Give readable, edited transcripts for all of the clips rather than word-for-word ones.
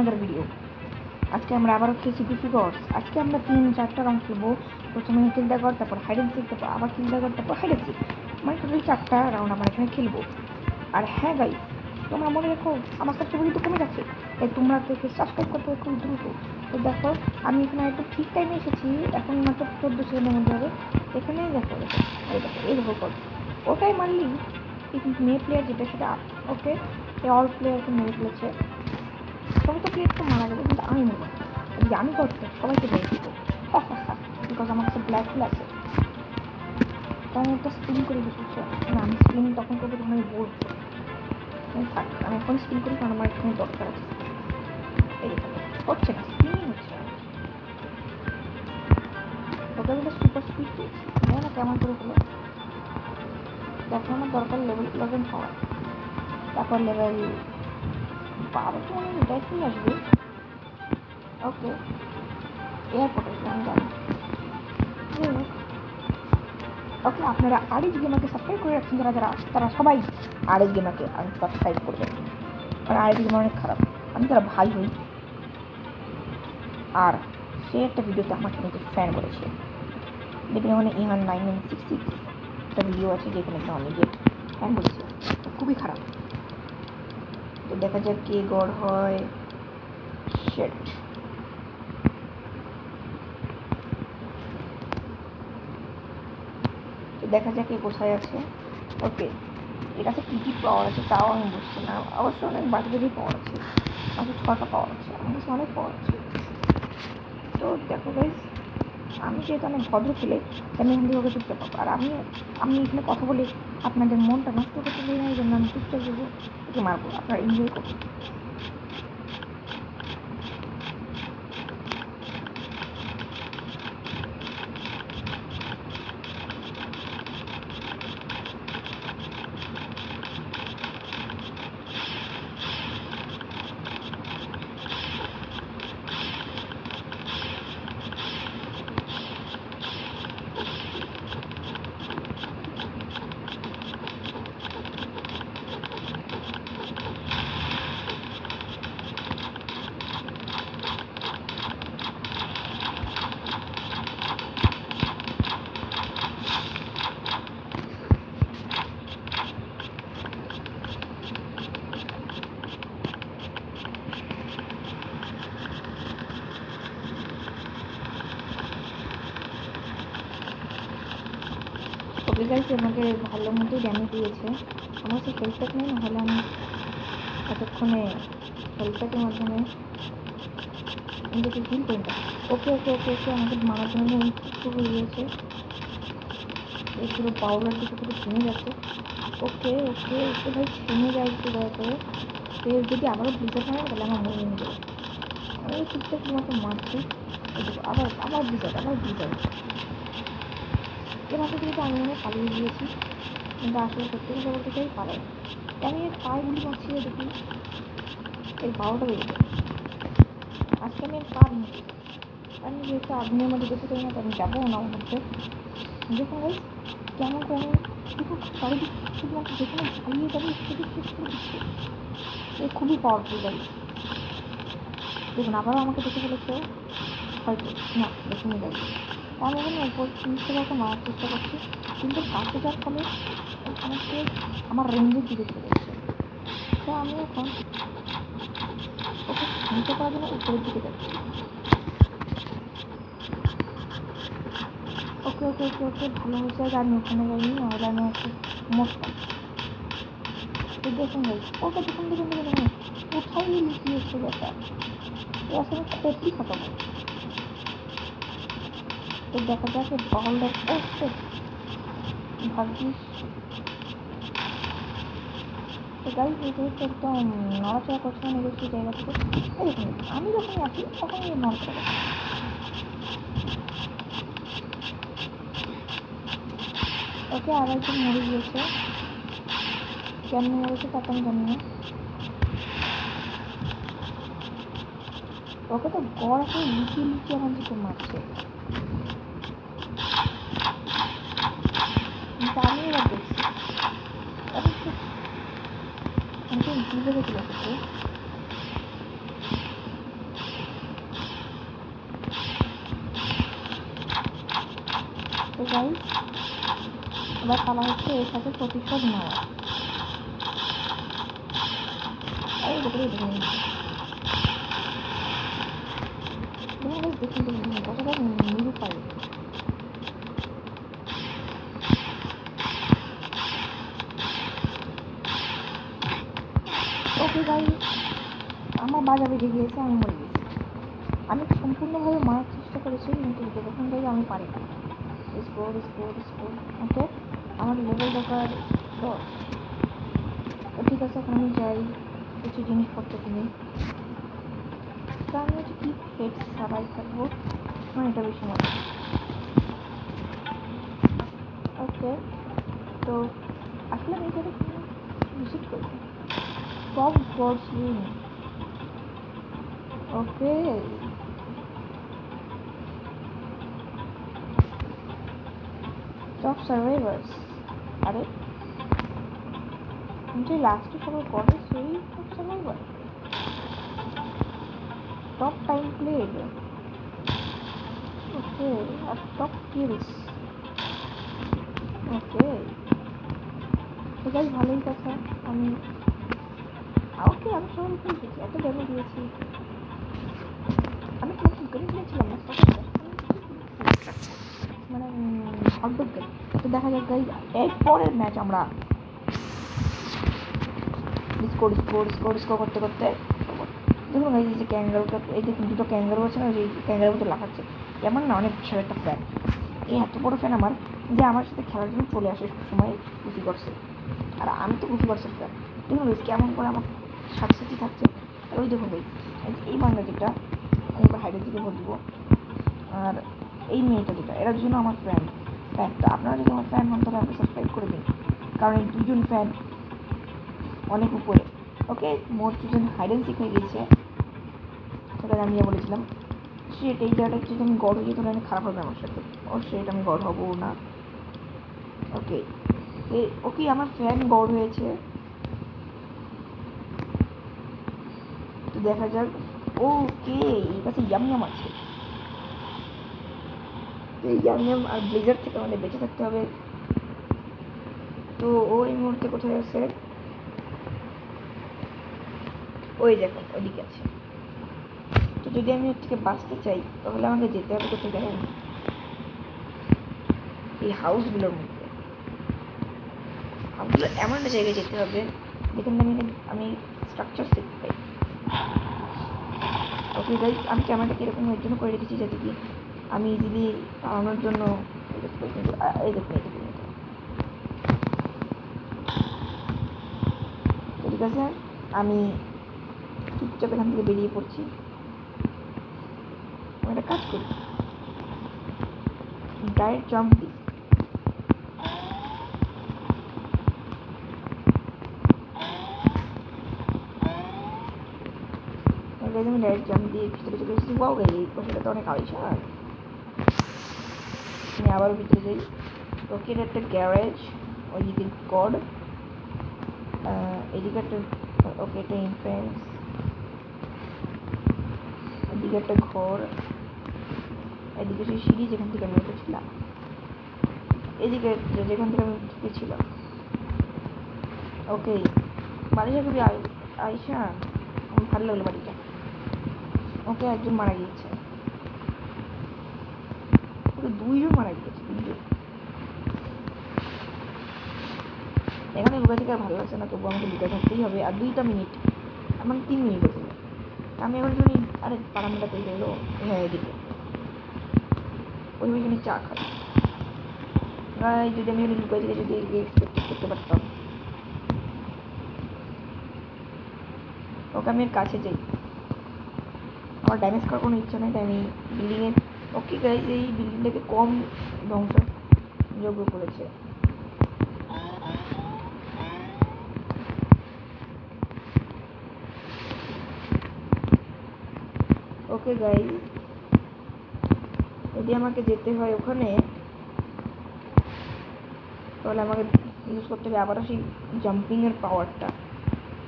আমাদের ভিডিও আজকে আমরা আবারও খেলছি গুফি গডস। আজকে আমরা 3-4টা রাউন্ড খেলবো। প্রথমে কিল দ্য গড, তারপর হাইড অ্যান্ড সিক, তারপর আবার কিল দ্য গড, তারপর হাইড অ্যান্ড সিক। মানে টোটালি 4টা রাউন্ড আমরা এখানে খেলবো। আর হ্যাঁ গাইস, তোমরা মনে রেখো আমার সাবস্ক্রাইব কিন্তু কমে যাচ্ছে, তাই তোমরা দেখে সাবস্ক্রাইব করতে হবে খুব দ্রুত। তো দেখো আমি এখানে একটু ঠিক টাইমে এসেছি, এখন মাত্র 14 সেকেন্ডের মধ্যে হবে। এখানে দেখো এই দেখো গড ওটাই মারলি মেয়ে প্লেয়ার যেটা সেটা ওকে অল প্লেয়ারকে মেরে ফেলেছে। সমস্ত প্লেয়ার তো মারা যাবে, কিন্তু আমি মরবো। যদি আমি করতে সবাইকে মেরে দিব, বিকজ আমার কাছে ব্ল্যাক ফুল আছে। তো আমি একটা স্পিন করে বসেছি না, আমি স্পিন তখন করবো তখন আমি বলবো থাক, আমি এখন স্পিন করি কারণ আমার এখানে দরকার আছে। এই হচ্ছে না, স্পিনই হচ্ছে না। ওটা বলে সুপার স্পিড পেয়েছি, জানি না কেমন করে হলো। দেখো আমার দরকার লেভেল 11 হওয়া, তারপর লেভেল 12 তো আমি এটাই আসবে। ওকে এয়ারপোর্টে আমি জানি। ওকে আপনারা আরএস গেমারকে সাবস্ক্রাইব করে রাখছেন, যারা যারা তারা সবাই আরএস গেমারকে আনসাবস্ক্রাইব করবেন, কারণ আরএস গেমার অনেক খারাপ। আমি তারা ভাই হই। আর সে একটা ভিডিওতে আমাকে নিজে ফ্যান করেছে, দেখবেন ওখানে ইহান 9966 একটা ভিডিও আছে যেখানে আমার নিজে ফ্যান করেছে, খুবই খারাপ। তো দেখা যাক কে গড় হয়। শেট, তো দেখা যাক কে কোথায় আছে। ওকে এর কাছে কী কী পাওয়ার আছে তাও আমি বুঝছি না, অবশ্য অনেক বাচ্চাদেরই পাওয়ার আছে, মাত্র 6টা পাওয়ার আছে, আমার কাছে অনেক পাওয়ার আছে। তো দেখো গাইস, আমি যেহেতু অনেক ভদ্র ছেলে আমি এখান থেকে ওকে চুপচাপ পাবো। আর আমি এখানে কথা বলে আপনাদের মনটা নষ্ট করতে চাই না, এই জন্য আমি চুপচাপ দেবো, ওকে মারবো, আপনারা এনজয় করবো। ওকে গাইস, আমাকে ভালো মতো ড্যামেজ দিয়েছে। আমার কাছে হেলথ প্যাক নেই, নাহলে আমি এতক্ষণে হেলথ প্যাকের মাধ্যমে নিজেকে হিল করে নিতাম। ওকে ওকে ওকে ওকে আমাকে মারার জন্য একটু হয়ে গিয়েছে, এই পুরো পাউডার দিকে পুরো থেমে যাচ্ছে। ওকে ওকে ওকে ভাই থেমে যায় একটু দয়া করে, তো যদি আবারও ব্লিজার হয় তাহলে আমার মনে নিয়ে যাবে। আমি ঠিকঠাক তোমাকে মারছি, আবার আবার ব্লিজার এভাবে কিন্তু আমি মনে পালিয়ে গিয়েছি, কিন্তু আসলে সত্যি কথা বলতে চাই পালাই। আমি এর পায়ে গুলি মারছি, দেখি এর বারোটা বেড়ে যায়। আজকে আমি এর পা ভেঙেছি, আমি যেহেতু আগুনের মধ্যে যেতে চাই না, তো আমি যাবো না ওর মধ্যে। দেখুন ভাই কেমন করে দেখুন চারিদিক শুধুমাত্র যেখানে পালিয়ে যাবে সেদিক শেষ করে দিচ্ছে। এ খুবই পাওয়ারফুল গাড়ি। দেখুন আবারও আমাকে দেখে ফেলেছে, হয়তো না দেখুন গাড়ি। আমি এখানে উপর নিচে কাউকে মারার চেষ্টা করছি, কিন্তু কাছে যাওয়ার ফলে আমাকে আমার রেঞ্জের দিকে চলে যাচ্ছে। তো আমি এখন ওকে নিচে করার জন্য উপরের দিকে যাচ্ছি। ওকে ওকে ওকে ওকে ভালো হয়েছে, আমি ওখানে যাইনি, নাহলে আমি একটু মরতাম। তো দেখুন গাইস, ওকে দেখুন দেখুন দেখুন দেখুন কোথায় লুকিয়েছে ব্যাটা, এ আসলে খুবই খতরনাক। তো দেখা যাক বলটা এসছে, ভাগ্যিস। তো গাইস এই যেহেতু একদম নড়াচড়া করছে না নিজস্ব জায়গা থেকে, এই দেখুন আমি যখনই আসি তখনই নড়াচড়া করছে। ওকে আর একজন মরে গিয়েছে, কেমন মরেছে তা তো আমি জানি না। ওকে তো গড় আসলে লুকিয়ে লুকিয়ে আমাদেরকে মারছে, কিন্তু আমি এবার দেখছি আমাকে বুঝে গেছিল কিছু। ওকে গাইস, এবার পালা হচ্ছে এর সাথে প্রতিশোধ নেওয়া। এই দেখুন দেখুন কতটা নিরুপায়। ওকে গাইস, আমার বাজা বেজে গিয়েছে, আমি মরে গেছি। আমি সম্পূর্ণভাবে মারার চেষ্টা করেছি কিন্তু যখন থেকে আমি পারি না। Score score score. ওকে, আমার লেভেল দরকার 10। ঠিক আছে, এখন আমি যাই কিছু জিনিসপত্র কিনে। তা আমি হচ্ছে কি হেড ছাড়াই থাকবো, আমার এটা বেশি মনে হয়। ওকে, তো আসলে আমি এখানে ভিজিট করবো top gods room. Okay, top survivors. আরে যে লাস্টে সবাই করে সেই top survivor. Top time played. Okay, আর টপ কিলস। ওকে, ঠিক আছে, ভালোই কথা। আমি ওকে, আমি সবাই খেয়েছি, এত ডেমো দিয়েছি। আমি কোনো গাড়ি কিনেছিলাম না, মানে হটডগ গাড়ি। তো দেখা যাক গাইজ এর পরের ম্যাচ আমরা স্কোর স্কোর স্কোর স্কোর করতে করতে দেখুন গাইজ, এই যে ক্যাঙ্গারুটা, এই দেখুন দুটো ক্যাঙ্গারু আছে না, যে ক্যাঙ্গারু তো লাফাচ্ছে। আমার না অনেক বিশাল একটা ফ্যান, এই এত বড় ফ্যান আমার, যে আমার সাথে খেলার জন্য চলে আসে সবসময় গুফি গডসে। আর আমি তো গুফি গডসের ফ্যান। দেখুন গাইজ কেমন করে আমার সাথে সাথে থাকছে। আর ওই দেখুন গাইজ, এই বাংলা যেটা আমি এবার হাইডের দিকে ভোট দিব। আর এই মেয়েটা যেটা, এরা দুজন আমার ফ্যান। তো আপনারা যদি আমার ফ্যান হন তাহলে আপনি সাবস্ক্রাইব করে দিন, কারণ এই দুজন ফ্যান অনেক উপরে। ওকে, মোট দুজন হাইড অ্যান্ড সিক হয়ে গিয়েছে, সেটা আমি যা বলেছিলাম। সেট এই জায়গাটা যদি আমি গড় হয়ে তাহলে আমি খারাপ হবে আমার সাথে। ও সেট আমি গড় হবো না। ওকে, ওকে আমার ফ্যান গড় হয়েছে, তো দেখা যাক। ওকে, এই কাছে ইয়াম আছে, এই ইয়াম আর ব্লেজার থেকে আমাদের বেঁচে থাকতে হবে। তো ও এই মুহূর্তে কোথায় আছে? ওই দেখুন ওইদিকে আছে। তো যদি আমি ওর থেকে বাঁচতে চাই তাহলে আমাকে যেতে হবে কোথায় দেখেন, এই হাউসগুলোর মধ্যে। হাউসগুলো এমন একটা জায়গায় যেতে হবে যেখানে আমি স্ট্রাকচার শিখতে পাই। ওকে গাইজ, আমি ক্যামেরাটাকে এরকম এর জন্য করে রেখেছি যাতে কি আমি ইজিলি পালানোর জন্য এই দেখুন ঠিক আছে, আমি চুপচাপ এখান থেকে বেরিয়ে পড়ছি। আমি একটা কাজ করি, ডাইরেক্ট জাম্প দিই। আমি ডাইরেক্ট জাম্প দিয়ে ভিতরে চলে এসেছি। ওয়াও গাইজ, এই পয়সাটা তো অনেক আলিশান। আমি আবারও ভিতরে যাই। ওকে, এটা একটা গ্যারেজ, ওইদিকে গড, এদিকে একটা, ওকে এটা এন্ট্রেন্স, এদিকে একটা ঘর, এদিকে সেই সিঁড়ি যেখান থেকে আমি উঠেছিলাম, এদিকে যেখান থেকে আমি ঢুকেছিলাম। ওকে, বাড়িটা খুবই আলিশান, আমার ভালো লাগলো বাড়িটা। ওকে, একজন মারা গিয়েছে, দুইজন মারা গিয়েছে, দুইজন। এখানে লুকা থেকে আর ভালো লাগছে না, তবু আমাকে লুকা থাকতেই হবে। আর 2টা মিনিট, আমার 3 মিনিট হয়েছিল। আমি এখন শুনি, আরে পারামেটা পেয়ে গেলো। হ্যাঁ, এদিকে ওই ওইখানে চা খাই। যদি আমি লুকাই থেকে যদি এক্সপেক্ট করতে পারতাম। ওকে, আমি এর কাছে যাই, আমার ড্যামেজ করার কোনো ইচ্ছা নেই, তাই আমি বিল্ডিংয়ে। ওকে গাইজ, এই বিল্ডিংটাকে কম ধ্বংসযোগ্য করেছে। ওকে গাইজ, যদি আমাকে যেতে হয় ওখানে তাহলে আমাকে ইউজ করতে হবে আবারও সেই জাম্পিংয়ের পাওয়ারটা।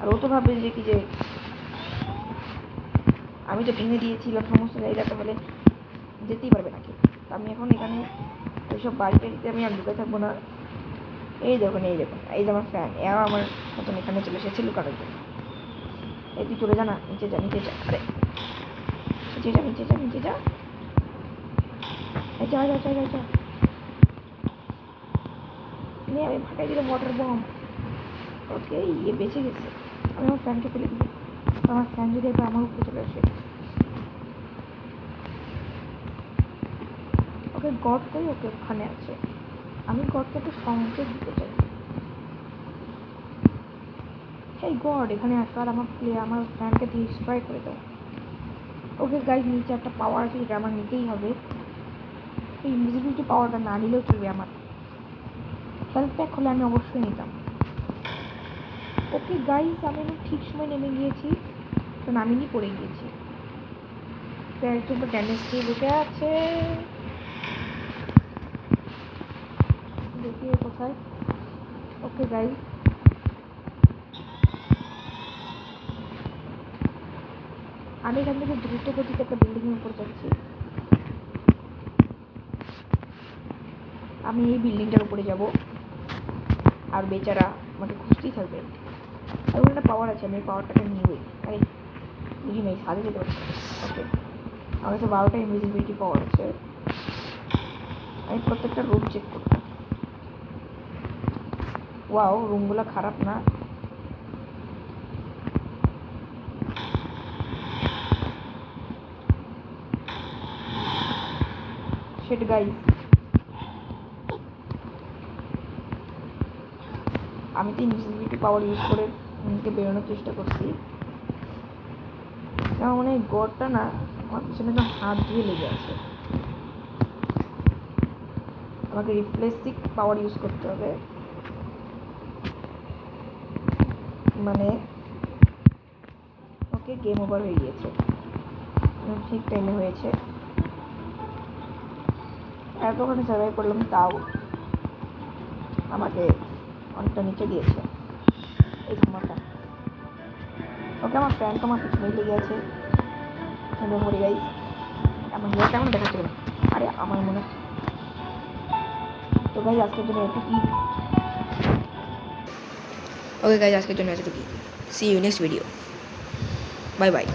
আর ও তো ভাবে যে কি যে আমি তো ভেঙে দিয়েছিলাম সমস্ত জায়গা, তাহলে যেতেই পারবে নাকি। আমি এখন এখানে ওইসব বাড়িতে আমি আর ঢুকে থাকবো না। এই দেখুন এই দেখুন, এই যে আমার ফ্যান, এও আমার মতন এখানে চলে এসেছে লুকানোর জন্য। এই তুই চলে যা না, নিচে যা নিচে যা, আরে নিচে যা নিচে যা নিচে যা, যা যা যা যা যা নিয়ে আমি ফাটাই দিলাম ওয়াটার বম। ওকে ইয়ে বেঁচে গেছে। আমি আমার ফ্যানকে ফেলে দিই, আমার ফ্যান যদি একবার আমার উপরে চলে আসে। ওকে গড কই, ওকে ওখানে আছে। আমি গডকে একটু সংকেত দিতে চাই, এই গড এখানে আসো আর আমার ফ্যানকে ডিস্ট্রয় করে দাও। ওকে গাইজ, নিচে একটা পাওয়ার আছে যেটা আমার নিতেই হবে। এই ইনভিজিবিলিটি পাওয়ারটা না নিলেও চলবে, আমার হেলথ প্যাক হলে আমি অবশ্যই নিতাম। ওকে গাইজ, আমি ঠিক সময় নেমে গিয়েছি, তো নামিনি পড়ে গিয়েছি। একটু ড্যামেজ খেয়ে বসে আছে, দেখি কোথায়। ওকে গাইজ, আমি এখান থেকে দ্রুত গতিতে একটা বিল্ডিংয়ের উপর যাচ্ছি। আমি এই বিল্ডিংটার উপরে যাব, আর বেচারা আমাকে খুঁজতেই থাকবে। আর ওখানে একটা পাওয়ার আছে, আমি এই পাওয়ারটাকে নিয়ে আরে বুঝি নেই, সাথে যেতে পারছি। ওকে, আমার কাছে 12টা ইনভিজিবিলিটি পাওয়ার আছে। আমি প্রত্যেকটা রুম চেক করতাম। ওয়াও, রুমগুলো খারাপ না। শিট গাইস, আমি তো ইনভিজিবিলিটি পাওয়ার ইউজ করে নিজেকে বেরোনোর চেষ্টা করছি। আমার মনে হয় গড়টা না আমার পিছনে তো হাত দিয়ে লেগে আছে। আমাকে রিফ্লেক্সিভ পাওয়ার ইউজ করতে হবে, মানে ওকে গেম ওভার হয়ে গিয়েছে, ঠিক টাইমে হয়েছে। এতক্ষণে সার্ভাইভ করলাম, তাও আমাকে অনেকটা নিচে দিয়েছে। এই আমার ফ্যান, ওকে আমার ফ্যান তো আমার পিছনেই লেগে আছে। মরি গাইস, আমার হেয়ার কেমন দেখাচ্ছে না, আরে আমার মনে হয়। তো গাইজ আজকের জন্য এটুকুই। ওকে গাইজ, আজকের জন্য এতটুকুই। See you next video, bye by.